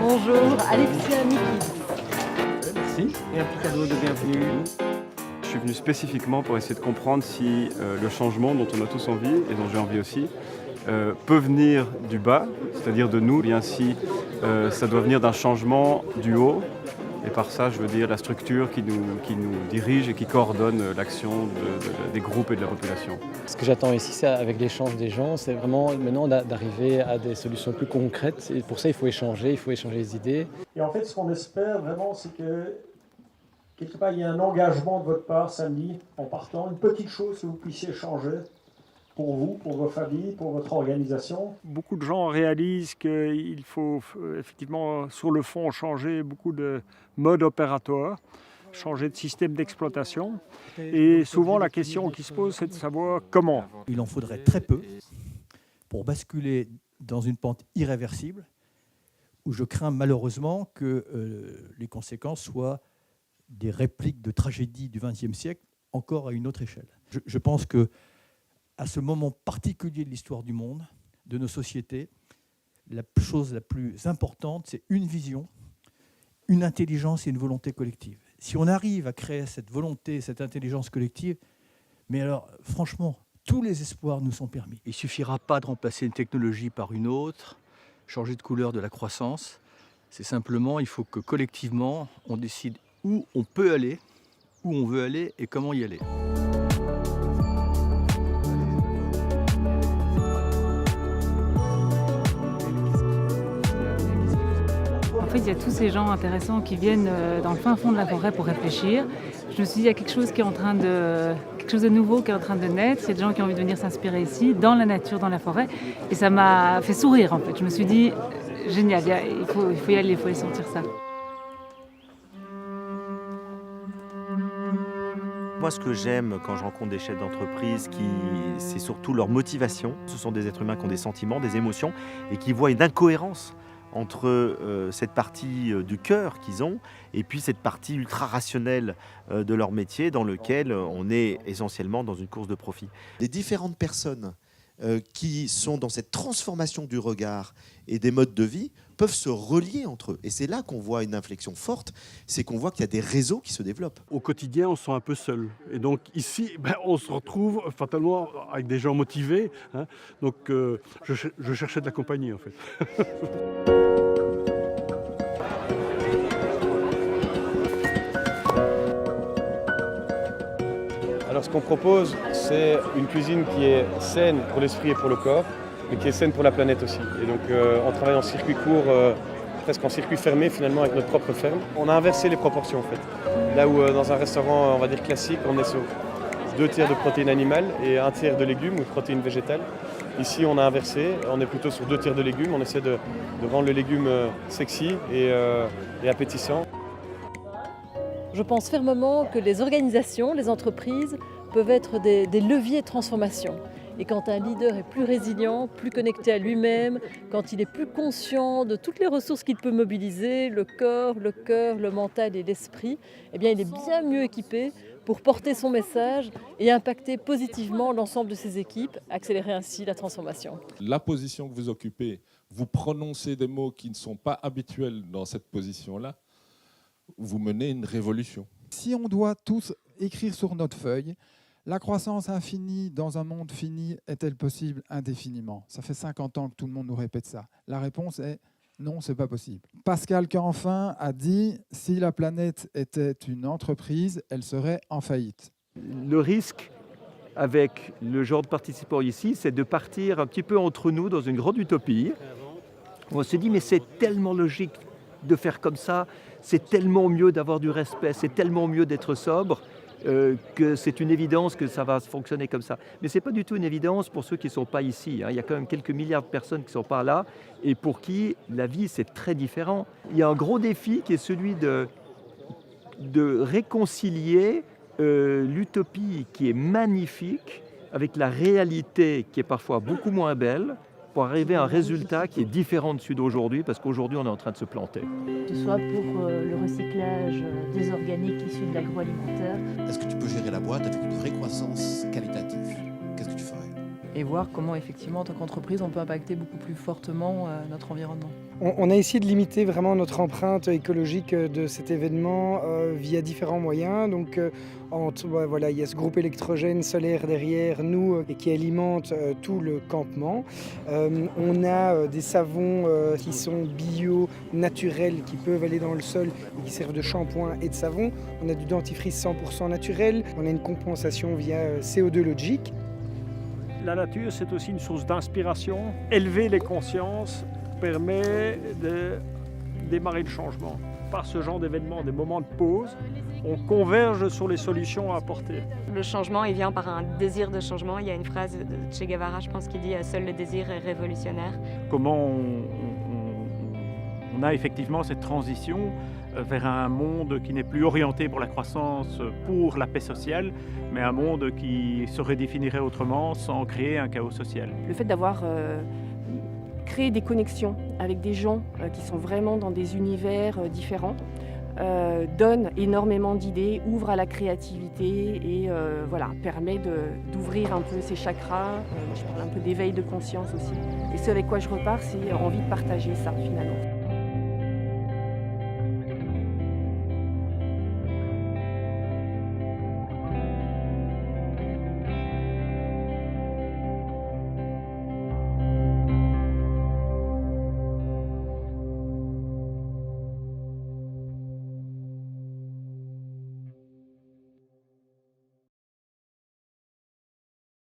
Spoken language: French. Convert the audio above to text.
Bonjour, Alexia Miki. Merci. Et un petit cadeau de bienvenue. Je suis venu spécifiquement pour essayer de comprendre si le changement dont on a tous envie, et dont j'ai envie aussi, peut venir du bas, c'est-à-dire de nous, bien si ça doit venir d'un changement du haut. Et par ça, je veux dire la structure qui nous dirige et qui coordonne l'action des groupes et de la population. Ce que j'attends ici, c'est avec l'échange des gens, c'est vraiment maintenant d'arriver à des solutions plus concrètes. Et pour ça, il faut échanger les idées. Et en fait, ce qu'on espère vraiment, c'est que quelque part, il y a un engagement de votre part samedi, en partant, une petite chose que vous puissiez changer pour vous, pour vos familles, pour votre organisation. Beaucoup de gens réalisent qu'il faut effectivement, sur le fond, changer beaucoup de modes opératoires, changer de système d'exploitation. Et souvent, la question qui se pose, c'est de savoir comment. Il en faudrait très peu pour basculer dans une pente irréversible où je crains malheureusement que les conséquences soient des répliques de tragédies du XXe siècle, encore à une autre échelle. Je pense que à ce moment particulier de l'histoire du monde, de nos sociétés, la chose la plus importante, c'est une vision, une intelligence et une volonté collective. Si on arrive à créer cette volonté, cette intelligence collective, mais alors, franchement, tous les espoirs nous sont permis. Il ne suffira pas de remplacer une technologie par une autre, changer de couleur de la croissance. C'est simplement, il faut que collectivement, on décide où on peut aller, où on veut aller et comment y aller. En fait, il y a tous ces gens intéressants qui viennent dans le fin fond de la forêt pour réfléchir. Je me suis dit, il y a quelque chose de nouveau qui est en train de naître. Il y a des gens qui ont envie de venir s'inspirer ici, dans la nature, dans la forêt. Et ça m'a fait sourire, en fait. Je me suis dit, génial, il faut y aller, il faut aller sentir ça. Moi, ce que j'aime quand je rencontre des chefs d'entreprise, c'est surtout leur motivation. Ce sont des êtres humains qui ont des sentiments, des émotions, et qui voient une incohérence entre cette partie du cœur qu'ils ont et puis cette partie ultra rationnelle de leur métier dans lequel on est essentiellement dans une course de profit. Les différentes personnes qui sont dans cette transformation du regard et des modes de vie peuvent se relier entre eux. Et c'est là qu'on voit une inflexion forte, c'est qu'on voit qu'il y a des réseaux qui se développent. Au quotidien, on se sent un peu seul. Et donc ici, on se retrouve fatalement avec des gens motivés. Hein. Donc je cherchais de la compagnie, en fait. Alors ce qu'on propose, c'est une cuisine qui est saine pour l'esprit et pour le corps, mais qui est saine pour la planète aussi. Et donc on travaille en circuit court, presque en circuit fermé finalement avec notre propre ferme. On a inversé les proportions en fait. Là où dans un restaurant, on va dire classique, on est sur 2 tiers de protéines animales et 1 tiers de légumes ou de protéines végétales. Ici on a inversé, on est plutôt sur 2 tiers de légumes, on essaie de rendre le légume sexy et appétissant. Je pense fermement que les organisations, les entreprises peuvent être des leviers de transformation. Et quand un leader est plus résilient, plus connecté à lui-même, quand il est plus conscient de toutes les ressources qu'il peut mobiliser, le corps, le cœur, le mental et l'esprit, eh bien il est bien mieux équipé pour porter son message et impacter positivement l'ensemble de ses équipes, accélérer ainsi la transformation. La position que vous occupez, vous prononcez des mots qui ne sont pas habituels dans cette position-là, vous menez une révolution. Si on doit tous écrire sur notre feuille, la croissance infinie dans un monde fini est-elle possible indéfiniment? Ça fait 50 ans que tout le monde nous répète ça. La réponse est non, c'est pas possible. Pascal Canfin a dit « Si la planète était une entreprise, elle serait en faillite ». Le risque avec le genre de participants ici, c'est de partir un petit peu entre nous dans une grande utopie. On se dit « Mais c'est tellement logique de faire comme ça, c'est tellement mieux d'avoir du respect, c'est tellement mieux d'être sobre que c'est une évidence que ça va fonctionner comme ça. » Mais ce n'est pas du tout une évidence pour ceux qui ne sont pas ici. Hein. Il y a quand même quelques milliards de personnes qui ne sont pas là et pour qui la vie, c'est très différent. Il y a un gros défi qui est celui de réconcilier l'utopie qui est magnifique avec la réalité qui est parfois beaucoup moins belle, pour arriver à un résultat qui est différent de celui d'aujourd'hui, parce qu'aujourd'hui, on est en train de se planter. Que ce soit pour le recyclage des organiques issus de l'agroalimentaire. Est-ce que tu peux gérer la boîte avec une vraie croissance qualitative ? et voir comment effectivement en tant qu'entreprise on peut impacter beaucoup plus fortement notre environnement. On a essayé de limiter vraiment notre empreinte écologique de cet événement via différents moyens. Donc, voilà, il y a ce groupe électrogène solaire derrière nous et qui alimente tout le campement. On a des savons qui sont bio, naturels, qui peuvent aller dans le sol et qui servent de shampoing et de savon. On a du dentifrice 100% naturel. On a une compensation via CO2 Logic. La nature, c'est aussi une source d'inspiration. Élever les consciences permet de démarrer le changement. Par ce genre d'événements, des moments de pause, on converge sur les solutions à apporter. Le changement, il vient par un désir de changement. Il y a une phrase de Che Guevara, je pense, qui dit « Seul le désir est révolutionnaire ». Comment on a effectivement cette transition vers un monde qui n'est plus orienté pour la croissance, pour la paix sociale, mais un monde qui se redéfinirait autrement sans créer un chaos social. Le fait d'avoir créé des connexions avec des gens qui sont vraiment dans des univers différents donne énormément d'idées, ouvre à la créativité et voilà, permet d'ouvrir un peu ses chakras. Je parle un peu d'éveil de conscience aussi. Et ce avec quoi je repars, c'est envie de partager ça finalement.